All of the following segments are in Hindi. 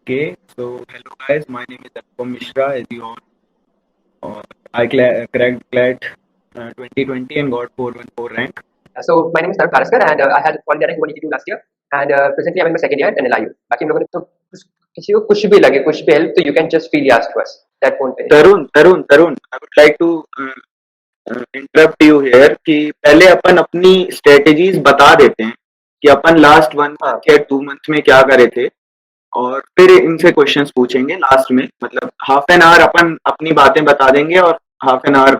Okay, so hello guys, my name is Anupam Mishra. As you all, I cracked CLAT 2020 and got 414 rank. So my name is Tarun Karaskar and I had qualified rank 182 last year and presently I'm in my second year at NLIU. बाकी हम लोगों ने तो किसी को कुछ भी लगे कुछ भी help तो you can just freely ask to us. That won't finish. Tarun, I would like to interrupt you here कि पहले अपन अपनी strategies बता देते हैं कि अपन लास्ट 1 month या 2 months में क्या करे थे और फिर इनसे क्वेश्चंस पूछेंगे लास्ट में, मतलब हाफ एन आवर अपन अपनी बातें बता देंगे और हाफ एन आवर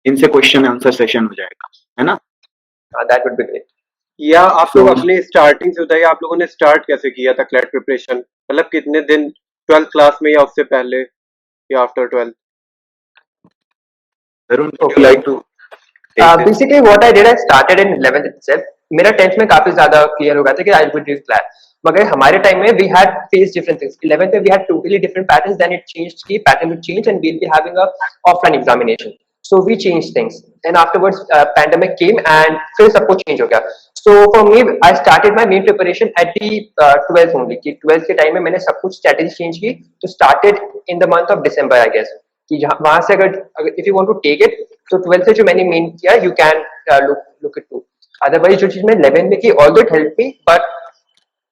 इनसे क्वेश्चन आंसर सेशन हो जाएगा, है ना? That would be great. या आप लोग अपने स्टार्टिंग से बताइए, आप लोगों ने स्टार्ट कैसे किया था क्लैट प्रिपरेशन? मतलब कितने दिन 12th क्लास में या उससे पहले या after 12th? Tarun, would you like to Basically what I did, I started in 11th itself. मेरा 10th में काफी ज्यादा क्लियर हो गया था कि I would do CLAT. मगर हमारे टाइम में we had faced different things. 11th में we had totally different patterns. Then it changed कि pattern would change and we'll be having a offline examination. So we changed things. And afterwards pandemic came and फिर सब कुछ change हो गया. So for me, I started my main preparation at the 12th only. कि 12th के time में मैंने सब कुछ strategy change की. तो started in the month of December, I guess. कि वहां से अगर if you want to take it तो 12th से जो मैंने मेन किया you can look it too. Otherwise जो चीज मैं 11th में की although it helped me but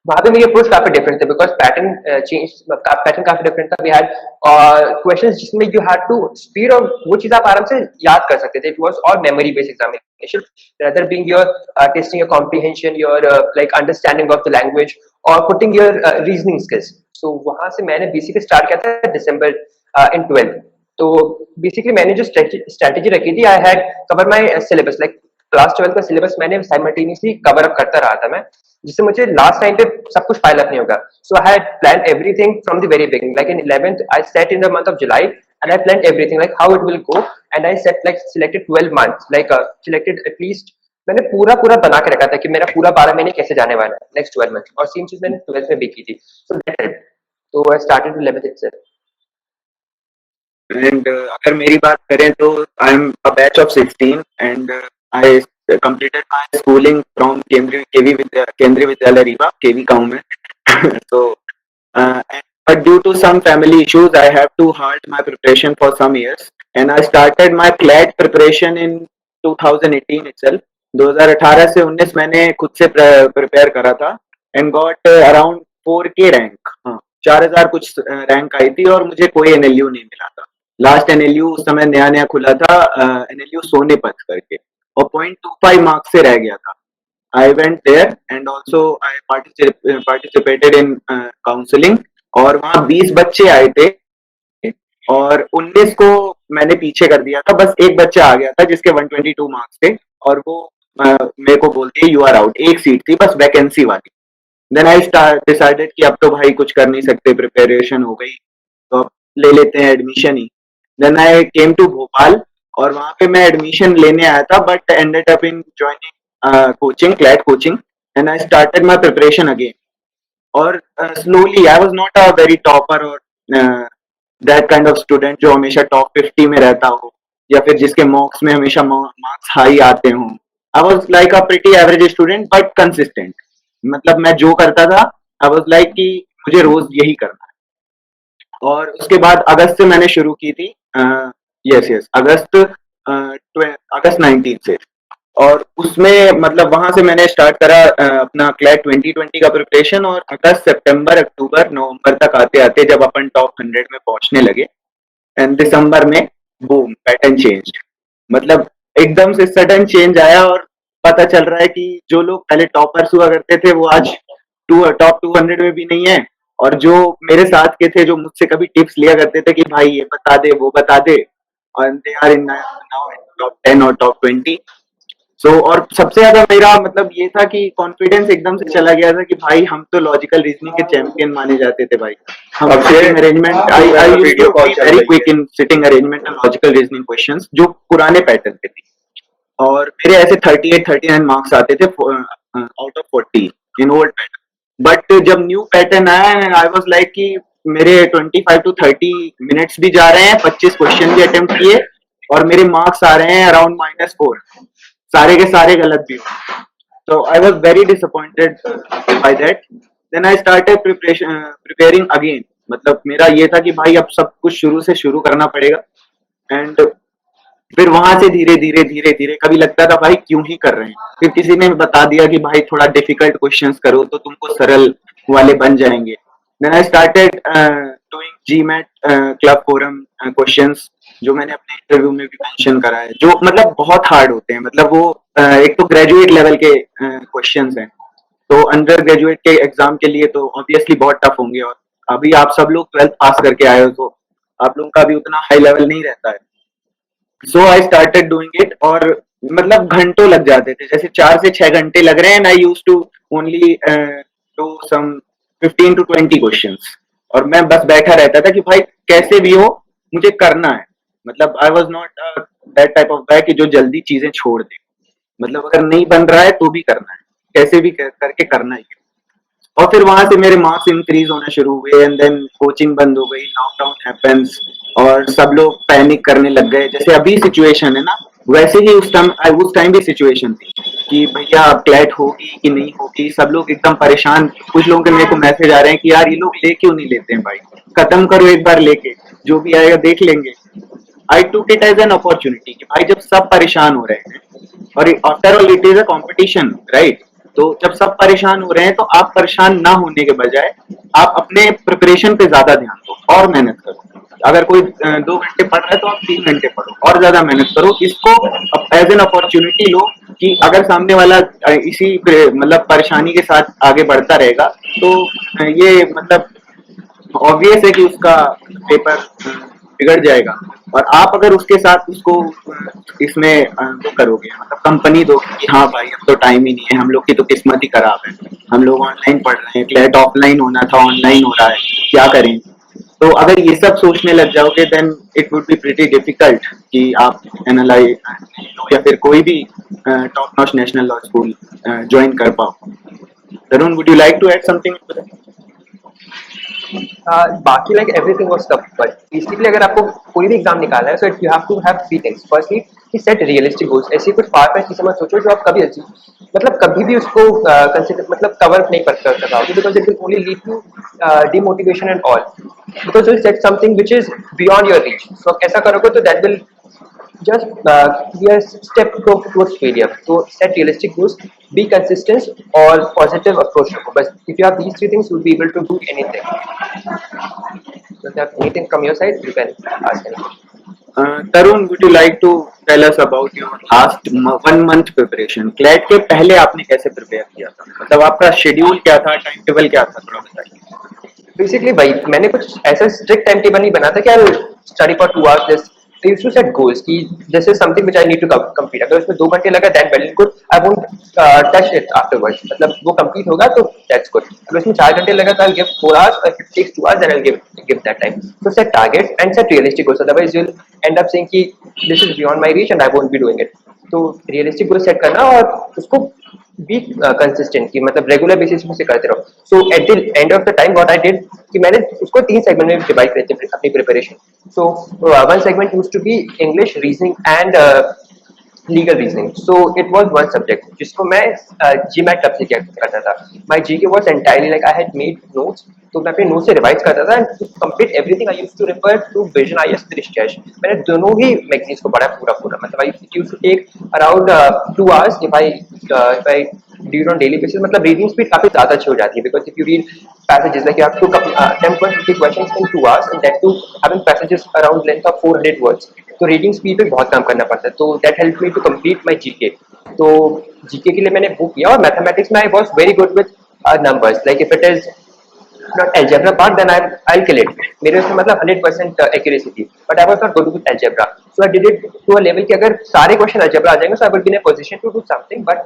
वहां पे मेरी अप्रोच काफी डिफरेंट थे बिकॉज पैटर्न काफी डिफरेंट था. वी हैड क्वेश्चंस जिसमें यू हैड टू स्पीड और वो चीज आप आराम से याद कर सकते थे. It was all memory based examination rather being your testing your comprehension your like understanding of the language or putting your reasoning skills. So वहां से मैंने बेसिकली स्टार्ट किया था दिसंबर in 12th. तो बेसिकली मैंने जो स्ट्रेटेजी रखी थी I had cover my syllabus like class 12 का सिलेबस मैंने साइमल्टेनियसली कवर अप करता रहा था मैं, जिससे मुझे लास्ट टाइम पे सब कुछ फाइल अप नहीं होगा. So I had plan everything from the very beginning. Like in 11th I set in the month of July and I planned everything like how it will go and I set like selected 12 months like selected at least मैंने पूरा बना के रखा था कि मेरा पूरा 12 महीने कैसे जाने वाला है नेक्स्ट 12 मंथ. और सेम चीज मैंने 12th में भी की थी. So that help. तो I started 11th itself. And अगर मेरी बात करें तो I am a batch of 16 and I completed my schooling from केंद्रीय विद्यालय रीवा केवी गांव में. So but due to some family issues I have to halt my preparation for some years and I started my CLAT preparation in 2018 itself. 2018 से 19 मैंने खुद से प्रिपेयर करा था and got around 4K rank. हाँ, 4000 कुछ रैंक आई थी और मुझे कोई NLU नहीं मिला था. लास्ट NLU उस समय नया खुला था, NLU सोनेपत करके, और 0.25 मार्क्स से रह गया था. I went there and also I participated in counseling और वहाँ 20 बच्चे आए थे और 19 को मैंने पीछे कर दिया था. बस एक बच्चा आ गया था जिसके 122 मार्क्स थे और वो मेरे को बोलते यू आर आउट. एक सीट थी बस वैकेंसी वाली. देन आई डिसाइडेड कि अब तो भाई कुछ कर नहीं सकते, प्रिपरेशन हो गई तो अब ले लेते हैं एडमिशन ही. Then I came to Bhopal और वहां पे मैं एडमिशन लेने आया था but ended up in joining coaching, CLAT coaching, and I started my preparation again. और slowly, I was not a very topper और दैट काइंड ऑफ स्टूडेंट जो हमेशा टॉप 50 में रहता हो या फिर जिसके मॉक्स में हमेशा मार्क्स हाई आते हों. I was like a pretty average student but consistent. मतलब मैं जो करता था आई वाज लाइक कि मुझे रोज यही करना है. और उसके बाद अगस्त से मैंने शुरू की थी. यस अगस्त 19 से. और उसमें मतलब वहां से मैंने स्टार्ट करा अपना क्लैट 2020 का प्रिपरेशन और अगस्त सितंबर अक्टूबर नवंबर तक आते आते जब अपन टॉप 100 में पहुंचने लगे एंड दिसंबर में बूम पैटर्न चेंज. मतलब एकदम से सडन चेंज आया और पता चल रहा है कि जो लोग पहले टॉपर्स हुआ करते थे वो आज टॉप 200 में भी नहीं है और जो मेरे साथ के थे जो मुझसे कभी टिप्स लिया करते थे कि भाई ये बता दे वो बता दे, और they are in now in top 10 और टॉप 20. सो और सबसे ज्यादा मेरा मतलब ये था कि कॉन्फिडेंस एकदम से चला गया था कि भाई हम तो लॉजिकल रीजनिंग के चैंपियन माने जाते थे भाई. हम sitting arrangement I used to be very quick in sitting arrangement and logical reasoning questions जो पुराने पैटर्न के थे. और मेरे ऐसे 38-39 मार्क्स आते थे out of 40 in old pattern. But जब न्यू पैटर्न आया आई वाज लाइक कि मेरे 25 to 30 मिनट्स भी जा रहे हैं, 25 क्वेश्चन भी अटेम्प्ट किए और मेरे मार्क्स आ रहे हैं अराउंड -4, सारे के सारे गलत भी. तो I was very disappointed by that. Then I started preparing again. मतलब मेरा ये था कि भाई अब सब कुछ शुरू से शुरू करना पड़ेगा। एंड फिर वहां से धीरे धीरे धीरे धीरे कभी लगता था भाई क्यों ही कर रहे हैं, फिर किसी ने बता दिया कि भाई थोड़ा डिफिकल्ट क्वेश्चंस करो तो तुमको सरल वाले बन जाएंगे। Then I started doing GMAT club forum questions, जो मैंने अपने इंटरव्यू में भी मेंशन करा है, जो मतलब बहुत हार्ड होते हैं। मतलब वो एक तो ग्रेजुएट लेवल के क्वेश्चंस हैं, तो अंडर ग्रेजुएट के एग्जाम के लिए तो ऑब्वियसली बहुत टफ होंगे। और अभी आप सब लोग 12th पास करके आए हो तो आप लोगों का भी उतना हाई लेवल नहीं रहता है। सो आई स्टार्टेड डूइंग इट, और मतलब घंटों लग जाते थे, जैसे 4 से 6 घंटे लग रहे हैं। And I use to only do some 15 to 20 questions, और मैं बस बैठा रहता था कि भाई कैसे भी हो मुझे करना है। मतलब I was not that type of guy कि जो जल्दी चीजें छोड़ दे। मतलब अगर नहीं बन रहा है तो भी करना है, कैसे भी करके करना ही है। और फिर वहां से मेरे मार्क्स इंक्रीज होना शुरू हुए, एंड देन कोचिंग बंद हो गई, लॉकडाउन हैपेंस, और सब लोग पैनिक करने लग गए। जैसे अभी सिचुएशन है ना, वैसे ही उस टाइम भी सिचुएशन थी कि भैया अब क्लैट होगी कि नहीं होगी। सब लोग एकदम परेशान। कुछ लोगों के मेरे को मैसेज आ रहे हैं कि यार ये लोग ले क्यों नहीं लेते हैं भाई, खत्म करो एक बार लेके, जो भी आएगा देख लेंगे। आई टूक इट एज एन अपॉर्चुनिटी कि भाई जब सब परेशान हो रहे हैं, और after all it is a competition, right? तो जब सब परेशान हो रहे हैं तो आप परेशान ना होने के बजाय आप अपने प्रिपरेशन पे ज्यादा ध्यान दो और मेहनत करो। अगर कोई 2 घंटे पढ़ रहा है तो आप 3 घंटे पढ़ो और ज्यादा मेहनत करो। इसको एज एन अपॉर्चुनिटी लो कि अगर सामने वाला इसी मतलब परेशानी के साथ आगे बढ़ता रहेगा तो ये मतलब ऑब्वियस है कि उसका पेपर बिगड़ जाएगा। और आप अगर उसके साथ उसको इसमें वो करोगे, मतलब कंपनी दोगे कि हाँ भाई अब तो टाइम ही नहीं है, हम लोग की तो किस्मत ही खराब है, हम लोग ऑनलाइन पढ़ रहे हैं, क्लैट ऑफलाइन होना था ऑनलाइन हो रहा है, क्या करें। तो अगर ये सब सोचने लग जाओगे then it would be pretty difficult कि आप एनालाइज या फिर कोई भी top notch national law school join कर पाओ। Tarun, would you like to add something? बाकी like everything was tough, but basically अगर आपको कोई भी एग्जाम निकालना है, so you have to have three things. Firstly कि सेट रियलिस्टिक गोल्स। ऐसी कुछ फार फेच चीजें मत सोचो जो आप कभी मतलब कभी भी उसको कंसिडर मतलब कवर नहीं कर पाओगे, because it will only lead to demotivation and all, because you set something which is beyond your reach. So आप ऐसा करोगे तो that will just be a step towards failure. So set realistic goals, be consistent, or positive approach. But if you have these three things, you'll be able to do anything. So if you have anything from your side, you can ask anything. Tarun, would you like to tell us about your last 1 month preparation? CLAT के पहले आपने कैसे प्रिपेयर किया था, मतलब आपका शेड्यूल क्या था, टाइम टेबल क्या था, थोड़ा बताइए। बेसिकली भाई मैंने कुछ ऐसा स्ट्रिक्ट टाइम टेबल नहीं बना था कि I study for 2 hours this. I used to set goals कि this is something which I need to complete. अगर उसमें 2 घंटे लगा then well and good, I won't touch it afterwards. मतलब वो complete होगा तो that's good. अगर उसमें 4 घंटे लगा तो I'll give 4 hours, or if it takes 2 hours then I'll give that time. So set targets and set realistic goals. Otherwise you'll end up saying कि this is beyond my reach and I won't be doing it. तो realistic goals set करना और उसको बी कंसिस्टेंट की मतलब रेगुलर बेसिस पे करते रहो। So at the end of the time what I did कि मैंने उसको 3 सेगमेंट में डिवाइड करे थे अपनी preparation. So one segment used to be English, reasoning and legal reasoning. So it was one subject जिसको मैं जीमैट क्लब से करता था। My GK was entirely like I had made notes, तो मैं अपने नोट्स से रिवाइज करता था and to complete everything I used to refer to Vision IAS Drishti. मैंने दोनों ही मैगजीन्स को पढ़ा पूरा मतलब I used to take around 2 hours if I do it on daily basis। मतलब रीडिंग स्पीड काफी ज्यादा अच्छी हो जाती है because if you read passages like you have to attempt 150 questions in 2 hours and that too having passages around length of 400 words, तो रीडिंग स्पीड पे बहुत काम करना पड़ता है। तो that help me to complete my GK. तो जीके के लिए मैंने बुक किया और मैथमेटिक्स में I was very good with numbers. Like if it is not algebra part then I'll kill it। मेरे उसमें मतलब 100% accuracy थी, but I was not good with algebra, so I did it to a level कि अगर सारे question algebra आ जाएंगे so I will be in a position to do something, but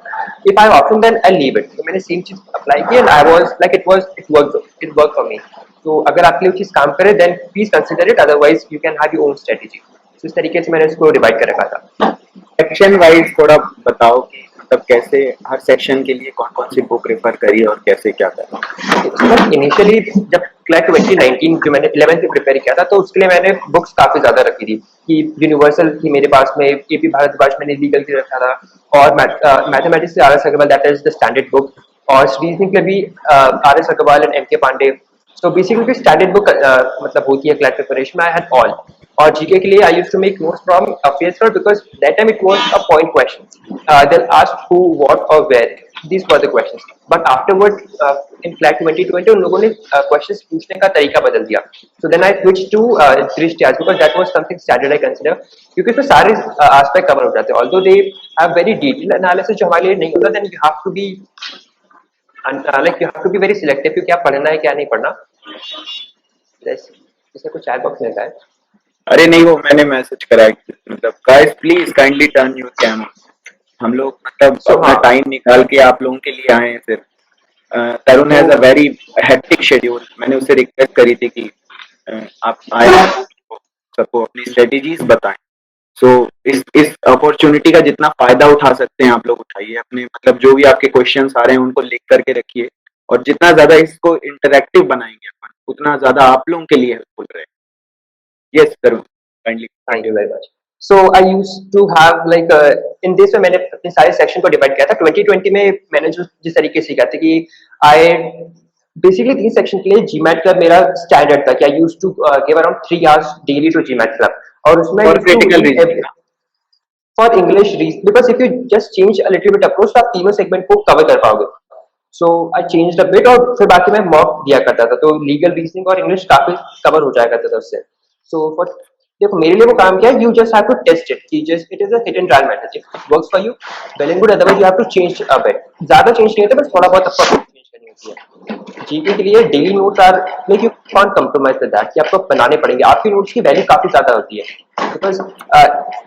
if I have option then I'll leave it। तो मैंने same चीज apply की and I was like it worked for me। तो अगर आपके लिए वो चीज काम करे then please consider it, otherwise you can have your own strategy। तो इस तरीके से मैंने इसको डिवाइड कर रखा था। सेक्शन वाइज थोड़ा बताओ कि मतलब कैसे हर सेक्शन के लिए कौन कौन सी बुक रेफर करी और कैसे क्या करा। इनिशियली जब क्लैट 2019 जो मैंने 11th में प्रिपेयर किया था तो उसके लिए मैंने बुक्स काफी ज्यादा रखी थी कि यूनिवर्सल थी मेरे पास में, एपी भारद्वाज मैंने लीगल की रखा था और मैथमेटिक्स से R S Agarwal that is the standard book. और रीजनिंग के भी R S Agarwal and M K Pandey. So basically standard book मतलब होती है CLAT preparation. I had all. और जीके के लिए I used to make notes from paper because that time it was a point question. They'll ask who, what or where. These were the questions. But afterward, in CLAT 2020, उन लोगों ने questions पूछने का तरीका बदल दिया. So then I switched to दृष्टि आज because that was something standard I consider. क्योंकि उसमें सारे aspect cover हो जाते हैं. Although they have very detailed analysis जो हमारे लिए नहीं होता, then you have to be like you have to be very selective कि क्या पढ़ना है क्या नहीं पढ़ना. जैसे कुछ चैट बॉक्स मिलता है. अरे नहीं, वो मैंने मैसेज करा है, मतलब guys please kindly turn your camera. हम लोग मतलब So अपना हाँ. टाइम निकाल के आप लोगों के लिए आए हैं सिर्फ. Tarun has a very hectic schedule. मैंने उससे रिक्वेस्ट करी थी कि आप आए, सबको अपनी स्ट्रेटेजीज बताएं. सो इस अपॉर्चुनिटी का जितना फायदा उठा सकते हैं आप लोग उठाइए. अपने मतलब जो भी आपके क्वेश्चंस आ रहे हैं उनको लिख करके रखिए, और जितना ज्यादा इसको इंटरैक्टिव बनाएंगे अपन, उतना ज्यादा आप लोगों के लिए हेल्पफुल रहेगा. Yes Tarun, kindly. Thank you very much. So I used to have like in this में मैंने अपने सारे सेक्शन को डिवाइड किया था. 2020 में मैंने जो जिस तरीके से किया था कि I basically 3 सेक्शन के लिए GMAT क्लब मेरा स्टैंडर्ड था कि I used to give around 3 hours daily to GMAT club. और उसमें for I used to critical read reasoning. for English reason because if you just change a little bit approach तो आप तीनों सेगमेंट को कवर कर पाओगे. So I changed a bit और फिर बाकी मैं मॉक दिया करता था, तो लीगल रीजनिंग और इंग्लिश काफी कवर हो जाया करता था उससे. So for देखो मेरे लिए वो काम क्या है, you just have to test it कि just it is a hit and trial method. If it works for you well and good, otherwise you have to change a bit. ज्यादा चेंज नहीं होता, बस थोड़ा बहुत आपको चेंज करनी होती है. जीके के लिए daily notes are like you can't compromise with that कि आपको बनाने पड़ेंगे. आपकी नोट्स की वैल्यू काफी ज्यादा होती है बिकॉज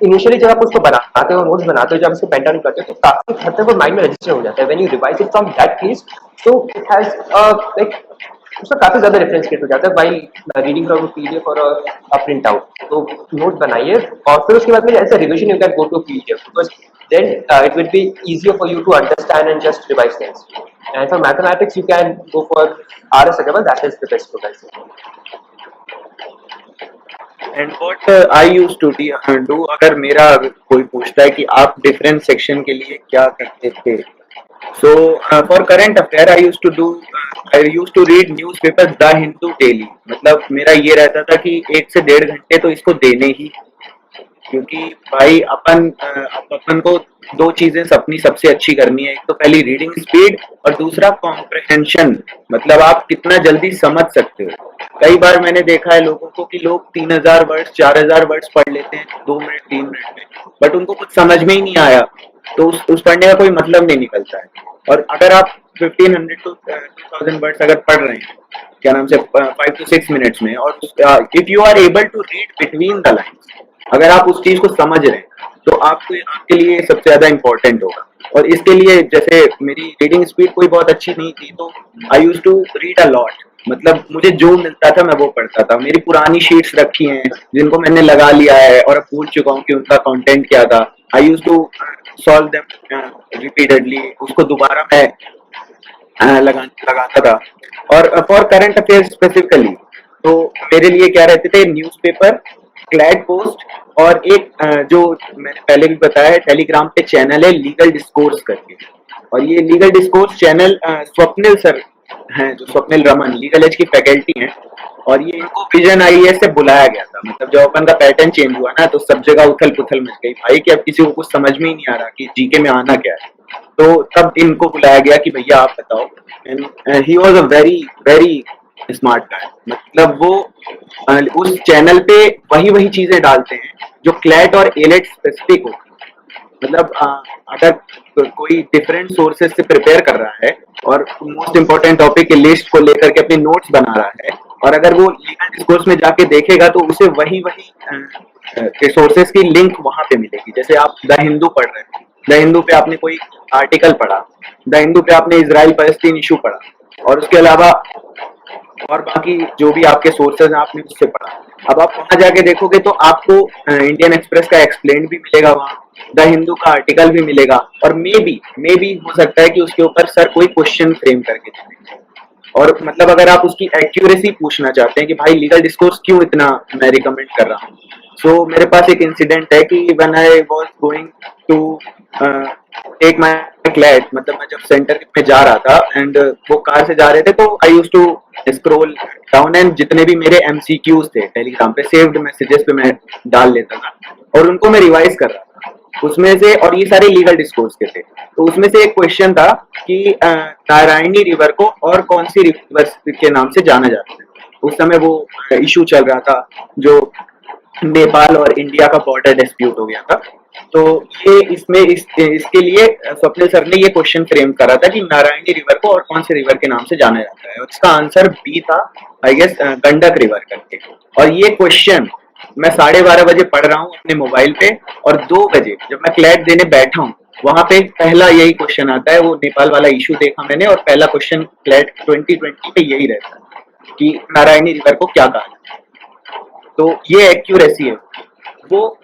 इनिशियली जब आप उसको बनाते हो, नोट्स बनाते हो, जब उसको पेन डाउन करते हो, तो काफी हद तक वो माइंड में रजिस्टर हो जाता है. When you revise it from that place, तो इट हैज लाइक उसका काफी ज्यादा रेफरेंस क्रिएट हो जाता है व्हाइल रीडिंग फ्रॉम पीडीएफ और अ प्रिंट आउट. तो नोट बनाइए और फिर उसके बाद में as a revision you can go to PDF because then it will be easier for you to understand and just revise things. And for mathematics you can go for RS Agarwal. That is the best book I say. And what I used to do, अगर मेरा कोई पूछता है कि आप डिफरेंट सेक्शन के लिए क्या करते थे, so for current affair I used to read newspaper the Hindu daily. मतलब मेरा ये रहता था कि 1 से 1.5 घंटे तो इसको देने ही, क्योंकि भाई अपन को 2 चीजें अपनी सबसे अच्छी करनी है. एक तो पहली रीडिंग स्पीड और दूसरा कॉम्प्रिहेंशन, मतलब आप कितना जल्दी समझ सकते हो. कई बार मैंने देखा है लोगों को कि लोग 3000 वर्ड्स 4000 वर्ड्स पढ़ लेते हैं 2 मिनट 3 मिनट में, बट उनको कुछ समझ में ही नहीं आया, तो उस पढ़ने का कोई मतलब नहीं निकलता है. और अगर आप 1500 to 2000 वर्ड्स अगर पढ़ रहे हैं, क्या नाम से 5 to 6 मिनट्स में, और if you are able to read between the lines, अगर आप उस चीज को समझ रहे हैं, तो आपके लिए सबसे ज्यादा इंपॉर्टेंट होगा. और इसके लिए जैसे मेरी रीडिंग स्पीड कोई बहुत अच्छी नहीं थी, तो I used to read a lot. मतलब मुझे जो मिलता था मैं वो पढ़ता था. मेरी पुरानी शीट्स रखी हैं जिनको मैंने लगा लिया है और अब भूल चुका हूँ कि उनका कंटेंट क्या था. I used to solve them repeatedly. उसको दोबारा मैं लगाता था. और फॉर करंट अफेयर स्पेसिफिकली, तो मेरे लिए क्या रहते थे, न्यूज़पेपर, क्लैट पोस्ट, और एक जो मैंने पहले भी बताया है, टेलीग्राम पे चैनल है लीगल डिस्कोर्स करके. और ये legal discourse channel Swapnil sir हैं, जो स्वप्निल रमन लीगल एज की फैकल्टी हैं, और ये इनको विजन आईएएस से बुलाया गया था. मतलब जब अपन का पैटर्न चेंज हुआ ना, तो सब जगह उथल पुथल मच गई भाई कि अब किसी को कुछ समझ में ही नहीं आ रहा कि जीके में आना क्या है. तो तब इनको बुलाया गया कि भैया आप बताओ. And he was a very very smart guy. मतलब वो उस चैनल पे वही चीजें डालते हैं जो क्लैट और एलेट स्पेसिफिक हो. मतलब अगर कोई डिफरेंट सोर्सेज से प्रिपेयर कर रहा है और मोस्ट इंपॉर्टेंट टॉपिक की लिस्ट को लेकर के अपने नोट्स बना रहा है, और अगर वो लीगल डिस्कोर्स में जाके देखेगा तो उसे वही सोर्सेज की लिंक वहां पे मिलेगी. जैसे आप द हिंदू पढ़ रहे हैं, द हिंदू पे आपने कोई आर्टिकल पढ़ा, द हिंदू पे आपने इजराइल पैलेस्टीन इशू पढ़ा, और उसके अलावा और बाकी जो भी आपके सोर्सेज हैं आपने उससे पढ़ा. अब आप वहां जाके देखोगे तो आपको इंडियन एक्सप्रेस का एक्सप्लेन भी मिलेगा, वहां द हिंदू का आर्टिकल भी मिलेगा, और मे बी हो सकता है कि उसके ऊपर सर कोई क्वेश्चन फ्रेम करके दें. और मतलब अगर आप उसकी एक्यूरेसी पूछना चाहते हैं कि भाई लीगल डिस्कोर्स क्यों इतना मैं रिकमेंड कर रहा हूँ, सो मेरे पास एक इंसिडेंट है कि when I was going to take my CLAT मतलब मैं जब सेंटर में जा रहा था एंड वो कार से जा रहे थे तो I use to scroll down एंड जितने भी मेरे एमसीक्यूज थे टेलीग्राम पे सेव्ड मैसेजेस पे मैं डाल लेता था और उनको मैं रिवाइज कर रहा था उसमें से, और ये सारे लीगल डिस्कोर्स के थे। तो उसमें से एक क्वेश्चन था कि नारायणी रिवर को और कौन सी रिवर के नाम से जाना जाता है। उस समय वो इशू चल रहा था जो नेपाल और इंडिया का बॉर्डर डिस्प्यूट हो गया था। तो ये इसके लिए स्वप्निल सर ने ये क्वेश्चन फ्रेम करा था कि नारायणी रिवर को और कौन से रिवर के नाम से जाना जाता है, और इसका आंसर बी था आई गेस गंडक रिवर करके। और ये क्वेश्चन मैं 12:30 बजे पढ़ रहा हूँ अपने मोबाइल पे, और 2 बजे जब मैं क्लैट देने बैठा हूँ वहां पे पहला यही क्वेश्चन आता है। वो नेपाल वाला इशू देखा मैंने और पहला क्वेश्चन क्लैट 2020 पे यही रहता है कि नारायणी रिवर को क्या कहा जाता है। तो ये एक्यूरेसी है। वो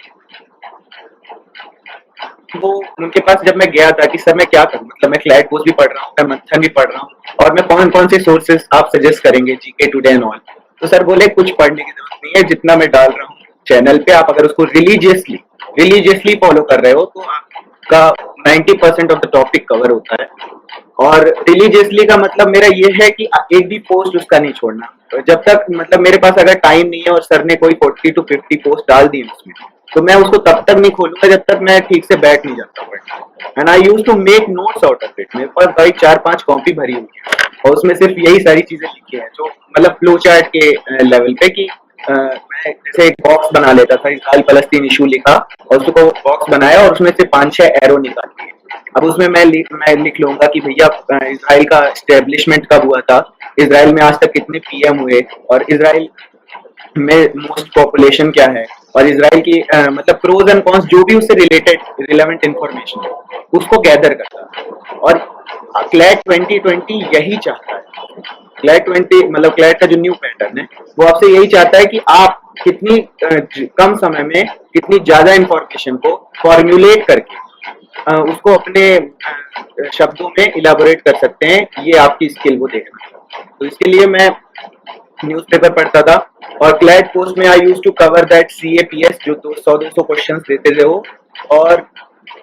उनके पास जब मैं गया था कि सर मैं क्या करूं, मतलब मैं क्लैट कोर्स भी पढ़ रहा हूँ, मैं मंथन भी पढ़ रहा हूँ, और मैं कौन कौन से सोर्सेज आप सजेस्ट करेंगे जीके टुडे एंड ऑल। तो सर बोले कुछ पढ़ने की जरूरत नहीं है, जितना मैं डाल रहा हूँ चैनल पे आप अगर उसको रिलीजियसली फॉलो कर रहे हो तो आपका 90% ऑफ द टॉपिक कवर होता है। और रिलीजियसली का मतलब मेरा ये है कि एक भी पोस्ट उसका नहीं छोड़ना। तो जब तक मतलब मेरे पास अगर टाइम नहीं है और सर ने कोई 40 to 50 पोस्ट डाल दी उसमें, तो मैं उसको तब तक नहीं खोलूंगा जब तक मैं ठीक से बैठ नहीं जाता पढ़ने। And I use to make notes out of it. मेरे पास भाई 4-5 कॉपी भरी हुई है और उसमें सिर्फ यही सारी चीजें लिखी है जो मतलब फ्लो चार्ट के लेवल पे कि मैं जैसे एक बॉक्स बना लेता था, इजराइल फलस्तीन इशू लिखा और उसको बॉक्स बनाया और उसमें से 5-6 एरो निकाल दिए। अब उसमें मैं लिख लूंगा कि भैया इजराइल का स्टेब्लिशमेंट कब हुआ था, इजराइल में आज तक कितने पीएम हुए, और इजराइल में मोस्ट पॉपुलेशन क्या है, और इजराइल की मतलब प्रोज एंड कॉन्स जो भी उससे रिलेटेड रिलेवेंट इंफॉर्मेशन है उसको गैदर करता है। और क्लैट 2020 यही चाहता है। क्लैट 20 मतलब क्लैट का जो न्यू पैटर्न है वो आपसे यही चाहता है कि आप कितनी कम समय में कितनी ज्यादा इंफॉर्मेशन को फॉर्मुलेट करके उसको अपने शब्दों में इलाबोरेट कर सकते हैं। ये आपकी स्किल वो देखना। तो इसके लिए मैं न्यूज़पेपर पढ़ता था और क्लैट पोस्ट में I use to cover that CAPS जो 100-200 क्वेश्चंस देते थे वो, और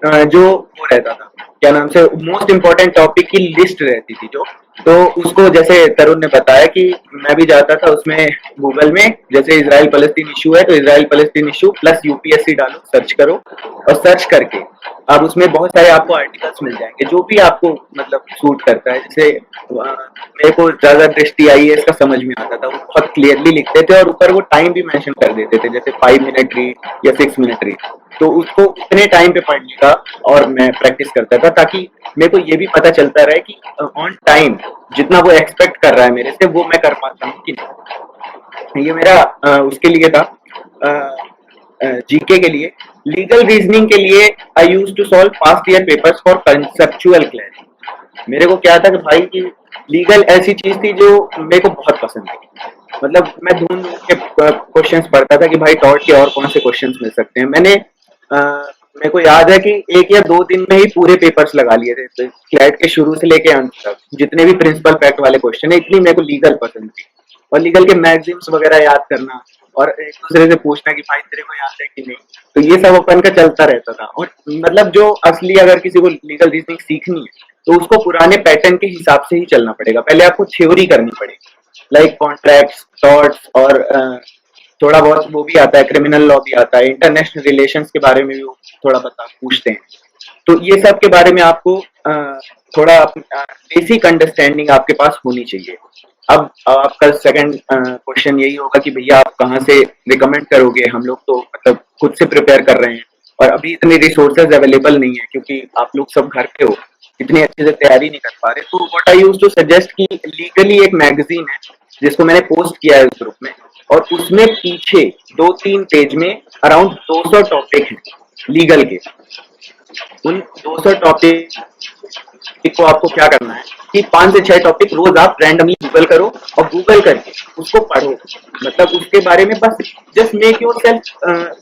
जो वो रहता था क्या नाम से मोस्ट इम्पोर्टेंट टॉपिक की लिस्ट रहती थी जो, तो उसको जैसे तरुण ने बताया कि मैं भी जाता था उसमें गूगल में, जैसे इजराइल फलस्तीन इशू है तो इजराइल फलस्तीन इशू प्लस UPSC डालो, सर्च करो, और सर्च करके अब उसमें बहुत सारे आपको आर्टिकल्स मिल जाएंगे जो भी आपको मतलब सूट करता है। जैसे मेरे को ज्यादा दृष्टि IAS का समझ में आता था, वो बहुत क्लियरली लिखते थे और ऊपर वो टाइम भी मेंशन कर देते थे जैसे 5 मिनट रीड या 6 मिनट रीड। तो उसको उतने टाइम पे पढ़ने का और मैं प्रैक्टिस करता था ताकि मेरे को ये भी पता चलता रहे कि ऑन टाइम जितना वो एक्सपेक्ट कर रहा है मेरे से वो मैं कर पाता हूँ कि नहीं। ये मेरा उसके लिए था जीके के लिए। लीगल रीजनिंग के लिए I use to solve past year papers for conceptual clarity. मेरे को क्या था कि भाई की लीगल ऐसी चीज थी जो मेरे को बहुत पसंद थी। मतलब मैं ढूंढ के क्वेश्चंस पढ़ता था कि भाई टॉट के और कौन से क्वेश्चंस मिल सकते हैं। मेरे को याद है कि 1 या 2 दिन में ही पूरे पेपर्स लगा लिए थे, तो क्लैट के शुरू से लेके अंत तक जितने भी प्रिंसिपल फैक्ट वाले क्वेश्चन है, इतनी मेरे को लीगल पसंद थी। और लीगल के मैगजीन्स वगैरह याद करना और एक दूसरे से पूछना कि भाई तेरे को याद है कि नहीं, तो ये सब अपन का चलता रहता था। और मतलब जो असली अगर किसी को लीगल रीजनिंग सीखनी है तो उसको पुराने पैटर्न के हिसाब से ही चलना पड़ेगा। पहले आपको थ्योरी करनी पड़ेगी, लाइक कॉन्ट्रैक्ट्स, टॉर्ट्स, और थोड़ा बहुत वो भी आता है, क्रिमिनल लॉ भी आता है, इंटरनेशनल रिलेशंस के बारे में भी वो थोड़ा पूछते हैं। तो ये सब के बारे में आपको थोड़ा बेसिक अंडरस्टैंडिंग आपके पास होनी चाहिए। अब आपका सेकंड क्वेश्चन यही होगा कि भैया आप कहाँ से रिकमेंड करोगे। हम लोग तो मतलब खुद से प्रिपेयर कर रहे हैं और अभी इतने रिसोर्सेज अवेलेबल नहीं है क्योंकि आप लोग सब घर पे हो, इतनी अच्छे से तैयारी नहीं कर पा रहे। तो what I use to suggest कि लीगली एक मैगजीन है जिसको मैंने पोस्ट किया है उस ग्रुप में, और उसमें पीछे 2-3 पेज में अराउंड 200 टॉपिक हैं लीगल के। उन 200 टॉपिक को आपको क्या करना है कि 5 से 6 टॉपिक रोज आप रैंडमली गूगल करो और गूगल करके उसको पढ़ो। मतलब उसके बारे में बस just make your self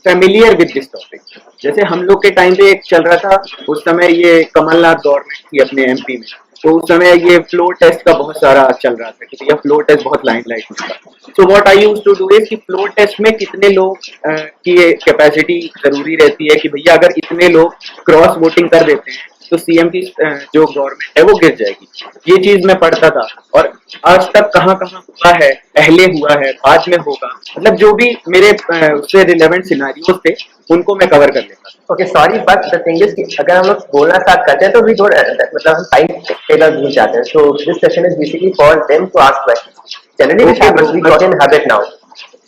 familiar with this topic. जैसे हम लोग के टाइम पे एक चल रहा था उस समय, ये कमलनाथ गवर्नमेंट थी अपने MP में, तो उस समय ये फ्लो टेस्ट का बहुत सारा चल रहा था कि भैया फ्लो टेस्ट बहुत लाइमलाइट में था। So what I used to do is कि फ्लो टेस्ट में कितने लोग की कैपेसिटी जरूरी रहती है कि भैया अगर इतने लोग क्रॉस वोटिंग कर देते हैं तो सीएम की जो गवर्नमेंट है वो गिर जाएगी। ये चीज मैं पढ़ता था और आज तक कहाँ कहाँ हुआ है, पहले हुआ है, बाद में होगा, मतलब जो भी मेरे उससे रिलेवेंट सिनारियोज थे उनको मैं कवर कर लेता था। Okay sorry, but the thing is कि अगर हम लोग बोलना स्टार्ट करते हैं तो वी डोंट, मतलब हम टाइम टेबल भूल जाते हैं। So this session is basically for them to ask questions. Generally we got in habit now.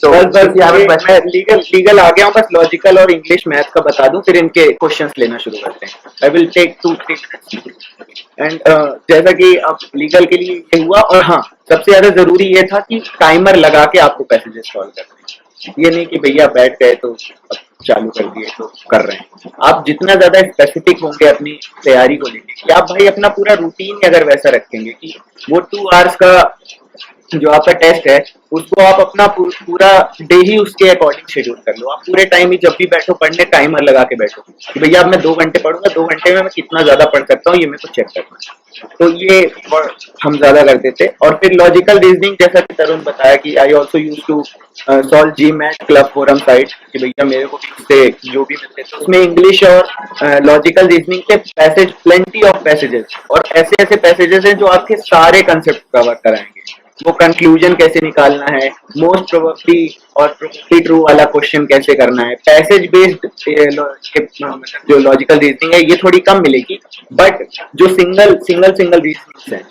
So बस इफ यू हैव अ मैं क्वेश्चन, लीगल आ गया हूँ, बस लॉजिकल और इंग्लिश मैथ का बता दूं, फिर इनके क्वेश्चंस लेना शुरू करते हैं। I will take 2-3 minutes and जैसा कि अब लीगल के लिए ये हुआ। और हाँ, सबसे ज्यादा जरूरी ये था कि टाइमर लगा के आपको पैसेजेस सॉल्व करने हैं। ये नहीं कि भैया बैठ गए तो अब चालू कर दिए तो कर रहे हैं। आप जितना ज्यादा स्पेसिफिक होंगे अपनी तैयारी को लेके, कि आप भाई अपना पूरा रूटीन अगर वैसा रखेंगे कि वो 2 आवर्स का जो आपका टेस्ट है उसको आप अपना पूरा डे ही उसके अकॉर्डिंग शेड्यूल कर लो। आप पूरे टाइम ही जब भी बैठो पढ़ने, टाइमर लगा के बैठो कि भैया अब मैं 2 घंटे पढ़ूंगा, 2 घंटे में मैं कितना ज्यादा पढ़ सकता हूँ ये मेरे को चेक करना है। तो ये हम ज्यादा करते थे। और फिर लॉजिकल रीजनिंग, जैसा कि तरुण बताया कि I also use to solve GMAT club forum site, कि भैया मेरे को भी उससे जो भी मिलते थे उसमें इंग्लिश और लॉजिकल रीजनिंग के पैसेज, प्लेंटी ऑफ पैसेजेस, और ऐसे ऐसे पैसेजेस हैं जो आपके सारे कंसेप्ट कवर कराएंगे। वो कंक्लूजन कैसे निकालना है, मोस्ट प्रोबेबली और प्रोबेबली ट्रू वाला क्वेश्चन कैसे करना है, पैसेज बेस्ड जो लॉजिकल रीजनिंग है ये थोड़ी कम मिलेगी, बट जो सिंगल रीजनिंग्स हैं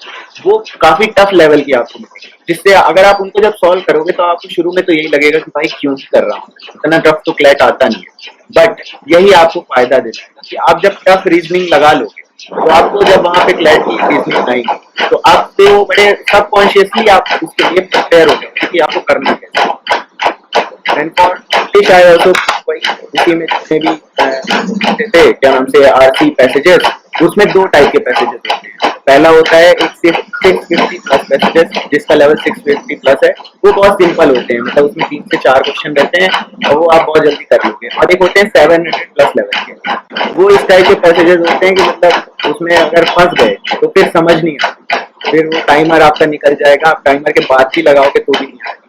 वो काफी टफ लेवल की आपको मिलेगी, जिससे अगर आप उनको जब सॉल्व करोगे तो आपको शुरू में तो यही लगेगा कि भाई क्यों ही कर रहा हूँ, इतना टफ तो क्लैट आता नहीं है। बट यही आपको फायदा देता है कि आप जब टफ रीजनिंग लगा लोगे तो आपको जब वहां पे क्लैट की रीजनिंग आएगी तो आपसे वो बड़े सबकॉन्शियसली आप उसके लिए प्रिपेयर हो जाओगे कि आपको करना कैसे। And for English I also वही, उसी में जितने भी थे क्या नाम से आरसी पैसेजेस, उसमें 2 टाइप के पैसेजेस होते हैं। पहला होता है एक 650 प्लस पैसेजेस, जिसका लेवल 650 प्लस है। वो बहुत सिंपल होते हैं, मतलब उसमें 3 से 4 क्वेश्चन रहते हैं और वो आप बहुत जल्दी कर लोगे। और एक होते हैं 700 प्लस लेवल के, वो इस टाइप के पैसेजेस होते हैं कि मतलब उसमें अगर फंस गए तो फिर समझ नहीं आता, फिर वो टाइमर आपका निकल जाएगा, आप टाइमर के बाद भी लगाओगे तो भी नहीं आएगा।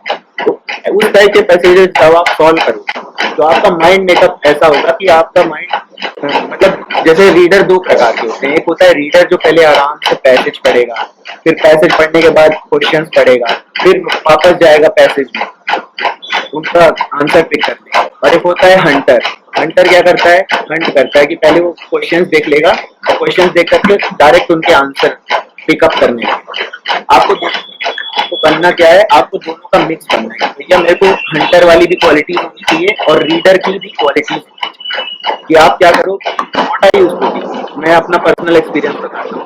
तो उस टाइप के पैसेजेस जब आप सॉल्व करोगे तो आपका माइंड मेकअप ऐसा होगा कि आपका माइंड मतलब जैसे रीडर 2 प्रकार के होते हैं। एक होता है रीडर जो पहले आराम से पैसेज पढ़ेगा, फिर पैसेज पढ़ने के बाद क्वेश्चंस पढ़ेगा, फिर वापस जाएगा पैसेज में उनका आंसर पिक करने। और एक होता है हंटर। हंटर क्या करता है, हंट करता है कि पहले वो क्वेश्चंस देख लेगा और क्वेश्चंस देख करके डायरेक्ट उनके आंसर पिकअप करने हैं। आपको करना क्या है, आपको दोनों का मिक्स करना है। भैया मेरे को हंटर वाली भी क्वालिटी होनी चाहिए और रीडर की भी क्वालिटी होनी चाहिए। कि आप क्या करो, what I used to do, मैं अपना पर्सनल एक्सपीरियंस बताता हूँ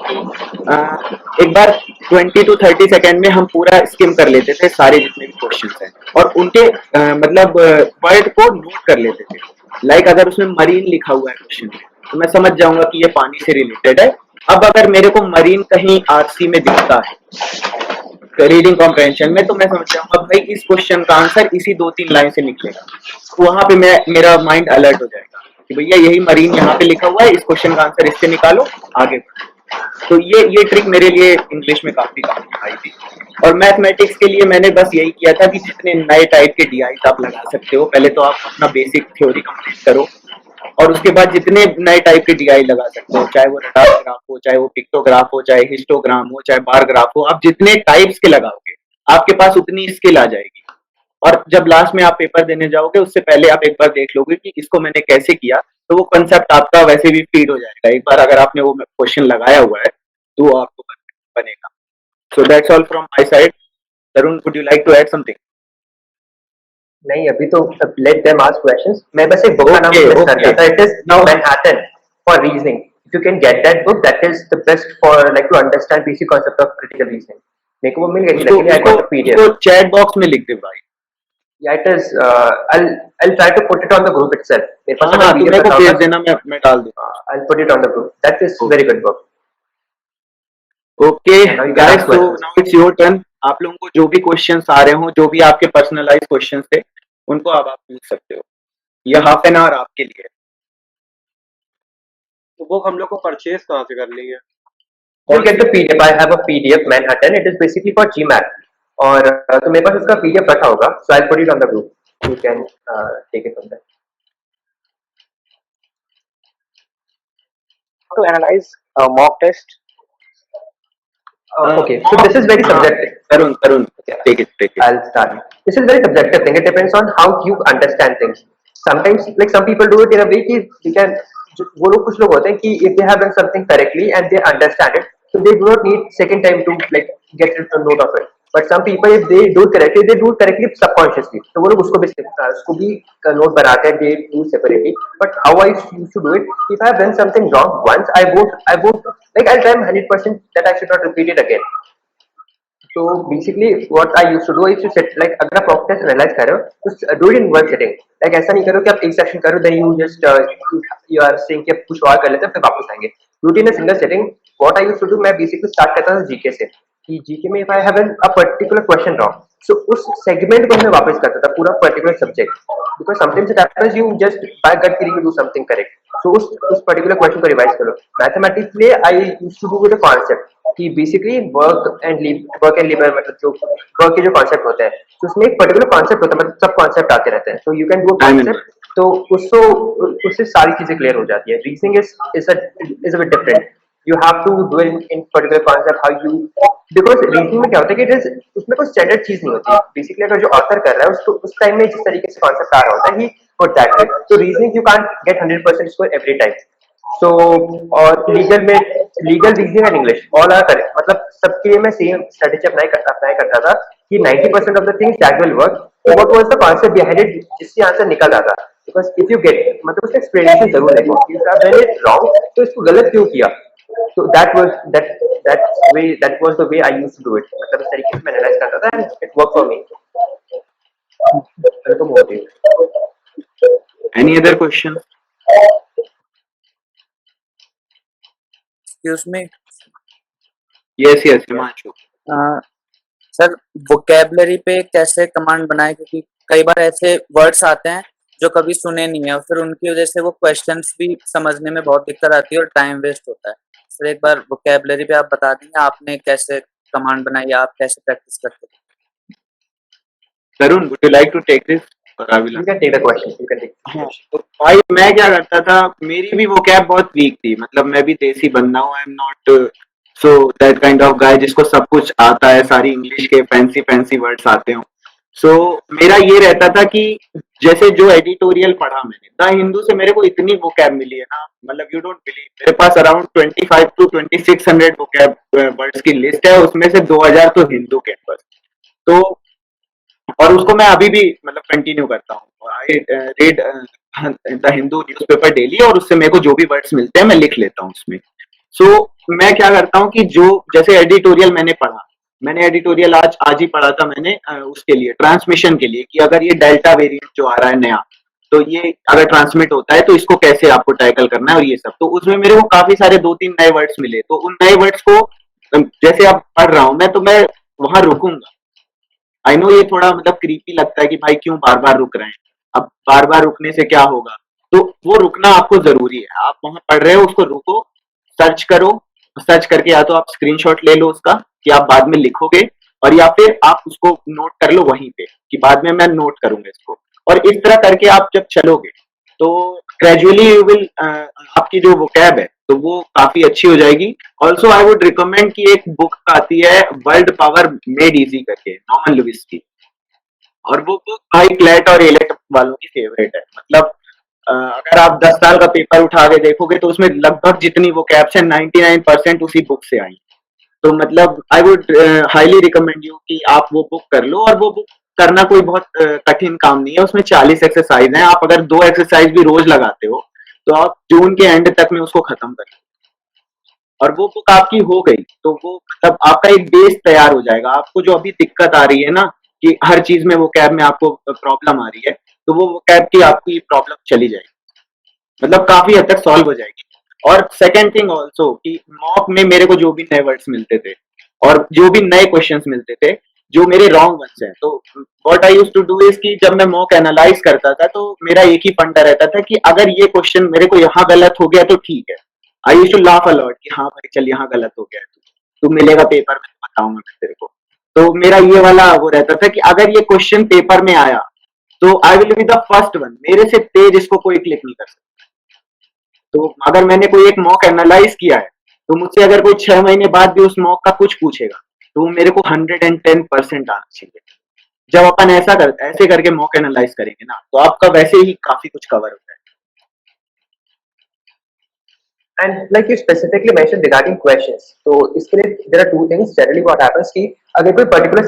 कि एक बार 20 to 30 सेकेंड में हम पूरा स्किम कर लेते थे सारे जितने भी क्वेश्चन हैं और उनके मतलब वर्ड को नोट कर लेते थे। लाइक अगर उसमें मरीन लिखा हुआ है क्वेश्चन में तो मैं समझ जाऊंगा कि ये पानी से रिलेटेड है। अब अगर मेरे को मरीन कहीं आरसी में दिखता है रीडिंग कॉम्प्रहेंशन में तो मैं समझ जाऊंगा भाई इस क्वेश्चन का आंसर इसी 2-3 लाइन से निकलेगा। तो वहां पे मेरा माइंड अलर्ट हो जाएगा कि भैया यही मरीन यहाँ पे लिखा हुआ है, इस क्वेश्चन का आंसर इससे निकालो, आगे बढ़ो। तो ये ट्रिक मेरे लिए इंग्लिश में काफी काम आई थी। और मैथमेटिक्स के लिए मैंने बस यही किया था कि जितने नए टाइप के डीआईस आप लगा सकते हो, पहले तो आप अपना बेसिक थ्योरी कंप्लीट करो और उसके बाद जितने नए टाइप के डीआई लगा सकते हो, चाहे वो रडार ग्राफ हो, चाहे वो पिक्टोग्राफ हो, चाहे हिस्टोग्राम हो, चाहे बार ग्राफ हो, आप जितने टाइप्स के लगाओगे आपके पास उतनी स्किल आ जाएगी। और जब लास्ट में आप पेपर देने जाओगे उससे पहले आप एक बार देख लोगे कि इसको मैंने कैसे किया, तो वो कंसेप्ट आपका वैसे भी फीड हो जाएगा। एक बार अगर आपने वो क्वेश्चन लगाया हुआ है तो वो आपको बनेगा। So that's all from my side. Tarun, would you like to add something? नहीं अभी तो लेट देम आस्क क्वेश्चंस। मैं बस एक बुक का नाम Okay, मिस कर okay. गया था, it is Now- Manhattan for reasoning. If you can get that book, that is the best for like to understand basic concept of critical reasoning. मेरे को वो मिल गई थी, लेकिन आई गॉट द पीडीएफ। उसको चैट बॉक्स में लिख दे भाई। या it is I'll try to put it on the group itself. मेरे पास हाँ, अगर तू मेरे पीडीएफ को रखा भेज होगा, देना, मैं डाल दूंगा। I'll put it on the group. That is Okay. very good book. Okay Now you can guys, ask so questions. Now it's your turn. आप लोगों को जो भी क्वेश्चंस आ रहे हो, जो भी आपके पर्सनलाइज क्वेश्चंस थे, उनको अब आप पूछ सकते हो। ये हाफ एन आवर आपके लिए है। तो बुक हम लोग को परचेज कहाँ से करनी है? You'll get the PDF. I have a PDF Manhattan. It is basically for GMAT. और तो मेरे पास इसका PDF रखा होगा, so I'll put it on the group. You can take it from there. To analyze mock test? Okay, so this is very subjective. Tarun, Okay, take it. I'll start. This is very subjective thing. It depends on how you understand things. Sometimes, like some people do it in a way कि we can. वो लोग कुछ लोग होते हैं कि if they have done something correctly and they understand it, so they do not need second time to like get a note of it. But some people, if they do it correctly subconsciously. तो वो लोग उसको भी note बनाते हैं, they do separately. But how I used to do it, if I have done something wrong once, I won't like I'll try 100% that I should not repeat it again. So basically, what I used to do is to set like अगर आप प्रॉपर टेस्ट एनालाइज कर रहे हो तो do it in one setting. Like ऐसा नहीं करो कि आप एक सेक्शन करो then you just you are saying कि कुछ और कर लेते हैं फिर वापस आएंगे. Do it in a single setting. What I used to do, मैं basically start करता था जीके से कि जीके में if I have a particular question wrong, so उस segment को मैं वापस करता था पूरा particular subject. Because sometimes it happens you just by gut feeling you do something correct. So उस particular question को revise करो. Mathematically I used to do with a concept. कि बेसिकली वर्क एंड लिबर मतलब जो वर्क के जो कॉन्सेप्ट होते हैं तो उसमें एक पर्टिकुलर कॉन्सेप्ट होता है मतलब सब कॉन्सेप्ट आते रहते हैं तो यू कैन डू कॉन्सेप्ट तो उससे सारी चीजें क्लियर हो जाती है reasoning is a bit different you have to do in particular concept how you because reasoning में क्या होता है कि इट इज उसमें कोई स्टैंडर्ड चीज नहीं होती बेसिकली अगर जो ऑथर कर रहा है उसको उस टाइम में जिस तरीके से कॉन्सेप्ट आ रहा होता है ही पुट दैट वे तो reasoning you can't get 100% score every time so और legal reasoning and English all are correct मतलब सबके लिए मैं सेम स्ट्रेटेजी अप्लाई करता था कि 90% of the things that will work what was the concept behind it जिससे आंसर निकल आता बिकॉज इफ यू गेट मतलब उसका एक्सप्लेनेशन जरूर देखो if you have done it wrong तो इसको गलत क्यों किया so that was the way I used to do it मतलब इस तरीके से मैं एनालाइज करता था and it worked for me तो बहुत ही Any other question? Excuse me. Yes, Himanshu. Sir vocabulary पे कैसे कमांड बनाए क्योंकि कई बार ऐसे वर्ड्स आते हैं जो कभी सुने नहीं है और फिर उनकी वजह से वो क्वेश्चंस भी समझने में बहुत दिक्कत आती है और टाइम वेस्ट होता है सर एक बार वोकेबलरी पे आप बता देंगे आपने कैसे कमांड बनाई आप कैसे प्रैक्टिस करते थे Tarun, would you like to take this? Or I will. you can take the question you can take the हाँ, question. तो भाई मैं क्या करता था मेरी भी वो कैब बहुत वीक थी मतलब मैं भी देसी बंदा हूँ I am not so that kind of guy जिसको सब कुछ आता है सारी इंग्लिश के फैंसी वर्ड्स आते हो सो मेरा ये रहता था कि जैसे जो एडिटोरियल पढ़ा मैंने द हिंदू से मेरे को इतनी वो कैब मिली है ना मतलब यू डोंट बिलीव मेरे पास अराउंड 25 to 2600 वो कैब वर्ड्स की लिस्ट है उसमें से 2000 तो हिंदू के बस तो और उसको मैं अभी भी मतलब कंटिन्यू करता हूँ I read the Hindu newspaper daily और उससे मेरे को जो भी वर्ड्स मिलते हैं मैं लिख लेता हूँ उसमें सो मैं क्या करता हूँ कि जो जैसे एडिटोरियल मैंने एडिटोरियल आज ही पढ़ा था मैंने उसके लिए ट्रांसमिशन के लिए कि अगर ये डेल्टा वेरिएंट जो आ रहा है नया तो ये अगर ट्रांसमिट होता है तो इसको कैसे आपको टैकल करना है और ये सब तो उसमें मेरे को काफी सारे 2-3 नए वर्ड्स मिले तो उन नए वर्ड्स को जैसे अब पढ़ रहा हूँ मैं तो मैं वहां रुकूंगा आई नो ये थोड़ा मतलब क्रीपी लगता है कि भाई क्यों बार बार रुक रहे हैं अब बार बार रुकने से क्या होगा तो वो रुकना आपको जरूरी है आप वहां पढ़ रहे हो उसको रुको सर्च करो सर्च करके या तो आप स्क्रीनशॉट ले लो उसका कि आप बाद में लिखोगे और या फिर आप उसको नोट कर लो वहीं पे कि बाद में मैं नोट करूंगा इसको और इस तरह करके आप जब चलोगे तो ग्रेजुअली यू विल आपकी जो वोकैब है तो वो काफी अच्छी हो जाएगी ऑल्सो आई वुड रिकमेंड कि एक बुक आती है वर्ल्ड पावर मेड इजी करके नॉर्मन लुइस की और वो बुक भाई क्लैट और एलेट वालों की फेवरेट है मतलब अगर आप 10 साल का पेपर उठा के देखोगे तो उसमें लगभग जितनी वो कैप्स है 99% उसी बुक से आई तो मतलब I would highly recommend you कि आप वो बुक कर लो और वो बुक करना कोई बहुत कठिन काम नहीं है उसमें 40 एक्सरसाइज हैं आप अगर 2 एक्सरसाइज भी रोज लगाते हो तो आप जून के एंड तक में उसको खत्म कर और वो बुक आपकी हो गई तो वो मतलब आपका एक बेस तैयार हो जाएगा आपको जो अभी दिक्कत आ रही है ना कि हर चीज में वो कैब में आपको प्रॉब्लम आ रही है तो वो कैब की आपकी प्रॉब्लम चली जाएगी मतलब काफी हद तक सॉल्व हो जाएगी और सेकंड थिंग ऑल्सो कि मॉक में मेरे को जो भी नए वर्ड्स मिलते थे और जो भी नए क्वेश्चंस मिलते थे जो मेरे रॉन्ग वंस हैं तो what I used to do is कि जब मैं मॉक एनालाइज करता था तो मेरा एक ही फंडा रहता था कि अगर ये क्वेश्चन मेरे को यहाँ गलत हो गया तो ठीक है I used to laugh a lot कि हाँ भाई चल यहाँ गलत हो गया तू मिलेगा पेपर में बताऊंगा मैं तेरे को तो मेरा ये वाला वो रहता था कि अगर ये क्वेश्चन पेपर में आया तो आई will be the first one मेरे से तेज इसको कोई क्लिक नहीं कर सकता तो अगर मैंने कोई एक मॉक एनालाइज किया है तो मुझसे अगर कोई 6 महीने बाद भी उस मॉक का कुछ पूछेगा तो वो मेरे को 110% आना चाहिए। जब अपन ऐसे करके मॉक एनालाइज करेंगे ना तो आपका वैसे ही काफी कुछ कवर होता है। And like you specifically mentioned regarding questions, तो इसके लिए there are two things. Generally, what happens कि अगर कोई particular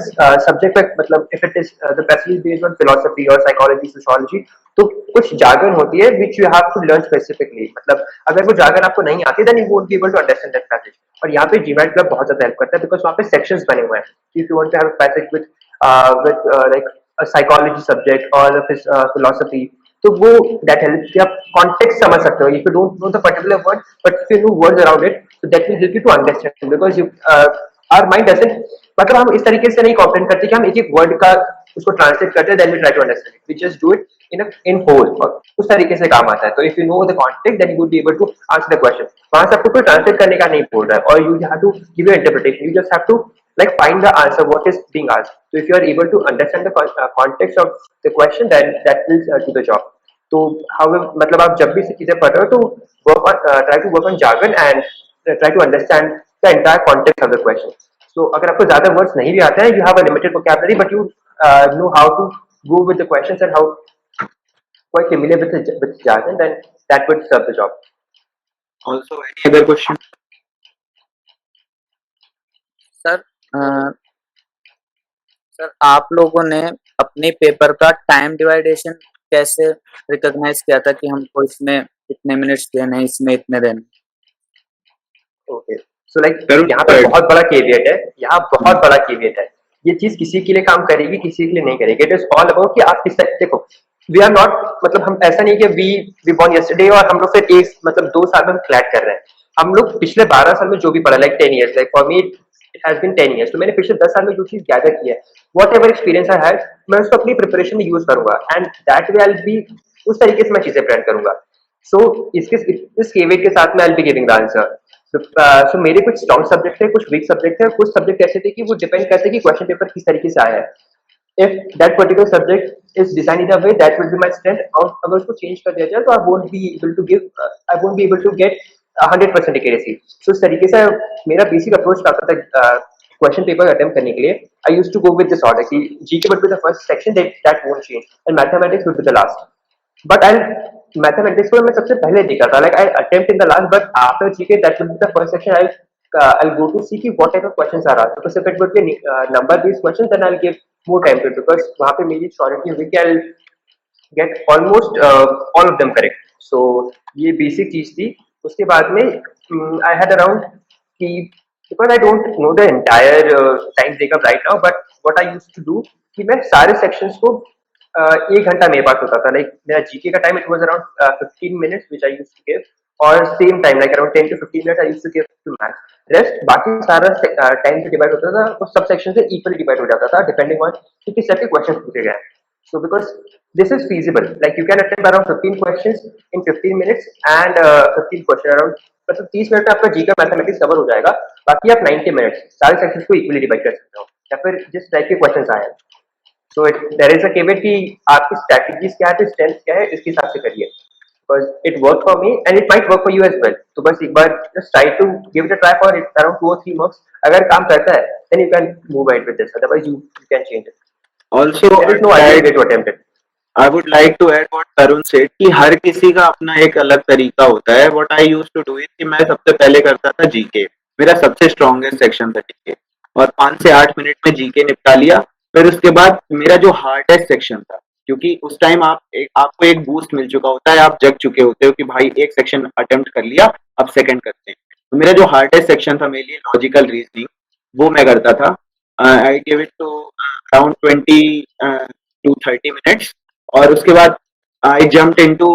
subject पे मतलब if it is the passage is based on philosophy or psychology, sociology, तो कुछ jargon होती है which you have to learn specifically. मतलब अगर वो jargon आपको नहीं आती then you won't be able to understand that passage. और यहाँ पे GMAT Club बहुत ज़्यादा help करता है because वहाँ पे sections बने हुए हैं. If you want to have a passage with like a psychology subject or a philosophy, तो वो that helps कि आप context समझ सकते हो. If you don't know the particular word, but if you know words around it, so that will help you to understand because you our mind doesn't मतलब हम इस तरीके से नहीं comprehend करते कि हम एक एक word का उसको translate करते हैं then we try to understand it. We just do it in whole और उस तरीके से काम आता है. तो if you know the context, then you would be able to answer the question. वहाँ से आपको कोई translate करने का नहीं बोल रहा है और you have to give your interpretation. You just have to like find the answer what is being asked. So if you are able to understand the context of the question, then that will do the job. तो however मतलब आप जब भी चीजें पढ़ रहे हो तो try to work on jargon and try to understand the entire context of the question. So अगर आपको ज्यादा words नहीं भी आते हैं, you have a limited vocabulary, but you know how to go with the questions and how quite familiar with jargon, then that would serve the job. Also, any other question? Sir sir आप लोगों ने अपने पेपर का टाइम डिवाइडेशन कैसे रिकॉग्नाइज किया था कि हमको इसमें इतने मिनट्स देने हैं, इसमें इतने देने? ओके सो लाइक करुण, यहाँ पर बहुत बड़ा केवियट है, यहाँ बहुत बड़ा केवियट है. ये चीज किसी के लिए काम करेगी, किसी के लिए नहीं करेगी. इट इज ऑल अबाउट कि आप किस देखो वी आर नॉट मतलब हम ऐसा नहीं कि वी बॉर्न यस्टरडे और हम लोग फिर एक मतलब 2 साल में हम क्लैट कर रहे हैं. हम लोग पिछले 12 साल में जो भी पढ़ा like 10 years like for me it has been 10 years. तो मैंने पिछले 10 साल में जो चीज गैदर की है what ever experience I had मैं उसको अपनी प्रिपरेशन में यूज करूंगा and that way I will B उस तरीके से मैं चीजें प्लान करूंगा. सो इस केवियट के साथ मैं I will be giving the answer. So मेरे कुछ स्ट्रॉन्ग सब्जेक्ट है, कुछ वीक सब्जेक्ट है, कुछ सब्जेक्ट ऐसे थे कि वो डिपेंड करते हैं कि क्वेश्चन पेपर किस तरीके से आया है. if that particular subject is designed in a way that will be my strength, और अगर उसको चेंज कर दिया जाए तो I won't be able to give I won't be able to get 100% accuracy. So इस तरीके से मेरा बेसिक अप्रोच आता था क्वेश्चन पेपर अटेम्प्ट करने के लिए. I used to go with this order कि GK would be the first section that won't change and mathematics would be the last. But I'll mathematics को मैं सबसे पहले देखा था like I attempt in the last but after GK that will be the first section I'll go to see कि what type of questions are asked because if it would be number based questions then I'll give more time to it because वहाँ पे मेरी surety हुई कि I'll get almost all of them correct. So ये basic चीज थी. उसके बाद में I had around कि because I don't know the entire time breakup right now but what I used to do कि मैं सारे sections को 1 घंटा मेरे पास होता था. Like मेरा GK का time it was around 15 minutes which I used to give और same time like around 10 to 15 minutes I used to give to math. Rest बाकी सारा टाइम से डिवाइड होता था वो सब सेक्शन से इक्वली डिवाइड हो जाता था डिपेंडिंग ऑन कि किस टाइप के क्वेश्चन पूछे गए. So because this is feasible, like you can attempt around 15 questions in 15 minutes and 15 question around मतलब 30 मिनट में आपका जी का मैथमेटिक्स कवर हो जाएगा. बाकी आप 90 मिनट्स सारे सेक्शंस को इक्वली डिवाइड कर सकते हो या फिर जिस टाइप के क्वेश्चंस आए. सो देयर इज अ केवेट कि आपकी स्ट्रैटेजीज क्या है, स्ट्रेंथ क्या है, इसके हिसाब से करिए. Because it worked for me and it might work for you as well. तो बस एक बार just try to give it a try for it around 2 or 3 months. अगर काम करता है then you can move ahead with this. Otherwise you can change it. Also, There is no ideal way to attempt it. I would like to add what Tarun said कि हर किसी का अपना एक अलग तरीका होता है. What I used to do is कि मैं सबसे पहले करता था जीके. मेरा सबसे स्ट्रॉन्गेस्ट सेक्शन था जीके और 5 से 8 मिनट में जीके निपटा लिया. फिर उसके बाद मेरा जो हार्डेस्ट सेक्शन था क्योंकि उस टाइम आपको एक बूस्ट मिल चुका होता है, आप जग चुके होते हो कि भाई एक सेक्शन अटेम्प्ट कर लिया, अब सेकंड करते हैं. तो मेरा जो हार्डेस्ट सेक्शन था मेरे लिए लॉजिकल रीजनिंग, वो मैं करता था. I give it to around 20 to 30 minutes और उसके बाद I jumped into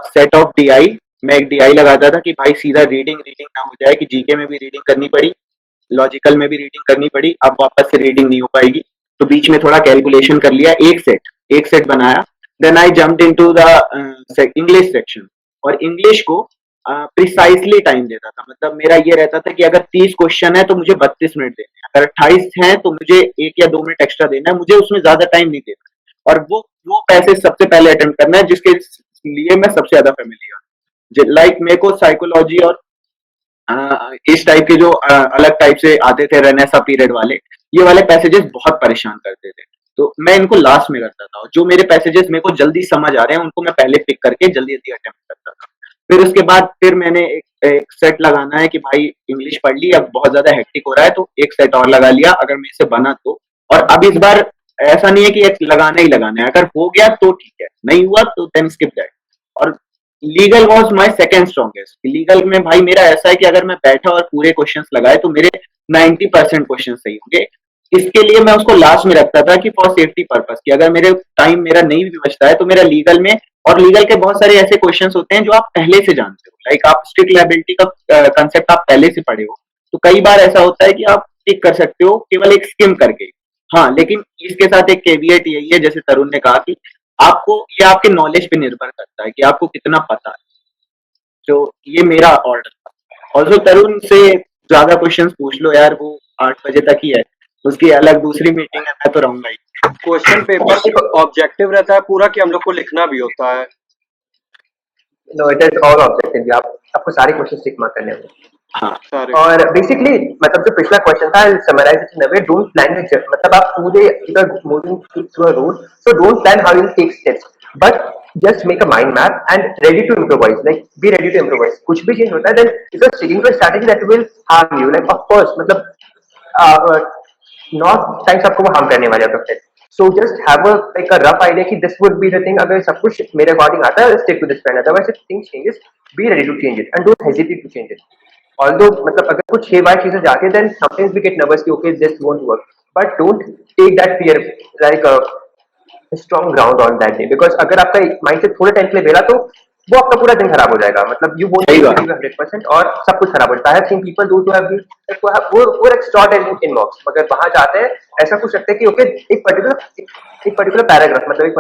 set of DI. मैं एक डीआई लगाता था कि भाई सीधा रीडिंग ना हो जाए कि जीके में भी रीडिंग करनी पड़ी, लॉजिकल में भी रीडिंग करनी पड़ी, अब वापस से रीडिंग नहीं हो पाएगी. तो बीच में थोड़ा कैलकुलेशन कर लिया, एक सेट बनाया. Then I jumped into the English section और इंग्लिश को प्रिसाइसली टाइम देता था. मतलब मेरा ये रहता था कि अगर 30 क्वेश्चन है तो मुझे 32 मिनट देने हैं, अगर 28 हैं तो मुझे 1 या 2 मिनट एक्स्ट्रा देना है, मुझे उसमें ज्यादा टाइम नहीं देना. और वो पैसेज सबसे पहले अटेम्प्ट करना है जिसके लिए मैं सबसे ज्यादा फेमिलियर. लाइक मेरे को साइकोलॉजी और इस टाइप के जो अलग टाइप से आते थे रेनेसा पीरियड वाले, ये वाले पैसेजेस बहुत परेशान करते थे। तो मैं इनको लास्ट में करता था, और जो मेरे पैसेजेस मेरे को जल्दी समझ आ रहे हैं उनको मैं पहले पिक करके जल्दी जल्दी अटेम्प्ट करता था। फिर उसके बाद फिर मैंने एक सेट लगाना है कि भाई इंग्लिश पढ़ ली, अब बहुत ज्यादा हेक्टिक हो रहा है तो एक सेट और लगा लिया अगर मेरे से बना तो। और अब इस बार ऐसा नहीं है कि एक लगाना ही लगाना है, अगर हो गया तो ठीक है, नहीं हुआ तो देन स्किप दैट। और legal was my second strongest. Legal में भाई मेरा ऐसा है कि अगर मैं बैठा और पूरे क्वेश्चंस लगाए तो मेरे 90% क्वेश्चन सही होंगे। इसके लिए मैं उसको लास्ट में रखता था कि फॉर सेफ्टी पर्पस, कि अगर मेरे टाइम मेरा नहीं भी बचता है तो मेरा लीगल में, और लीगल के बहुत सारे ऐसे क्वेश्चंस होते हैं जो आप पहले से जानते हो, लाइक आप स्ट्रिक्ट लायबिलिटी का कंसेप्ट आप पहले से पढ़े हो, तो कई बार ऐसा होता है कि आप टिक कर सकते हो केवल एक स्किम करके। हाँ, लेकिन इसके साथ एक केवियट यही है, जैसे तरुण ने कहा कि आपको ये आपके नॉलेज पे निर्भर करता है कि आपको कितना पता है। तो ये मेरा ऑर्डर था। ऑल्सो तरुण से ज्यादा क्वेश्चंस पूछ लो यार, वो 8 बजे तक ही है, उसकी अलग दूसरी मीटिंग है, मैं तो रहूंगा ही। क्वेश्चन पेपर ऑब्जेक्टिव रहता है पूरा कि हम लोग को लिखना भी होता है? No, it is all objective. आपको सारे क्वेश्चन टिक मार्क करने होंगे। हाँ, सारे और बेसिकली मतलब जो पिछला क्वेश्चन था, summarise it in a way, don't plan with just, मतलब आप पूरे इधर moving through a road, so don't plan how you take steps, but just make a mind map and ready to improvise, like be ready to improvise. कुछ भी चेंज होता है then if you are sticking to a strategy that will harm you, like of course, मतलब नॉट टाइम्स आपको वो हार्म करने वाले होते हैं। So just have like a rough idea कि this would be the thing, अगर सब कुछ मेरे अकॉर्डिंग आता है stick to this plan, otherwise if things changes be ready to change it and don't hesitate to change it. Although मतलब अगर कुछ 6 बार चीजें जाती है then sometimes we get nervous कि okay this won't work, but don't take that fear like a strong ground on that day, because अगर आपका mindset थोड़े टाइम के लिए बेरा तो वो आपका पूरा दिन खराब हो जाएगा, मतलब you won't सही be बात। able to give 100% और सब कुछ खराब हो जाता है। I have seen people do to have been like वो extraordinary in mocks, मगर वहां जाते हैं ऐसा कुछ लगता है कि ओके एक पर्टिकुलर पैराग्राफ, मतलब एक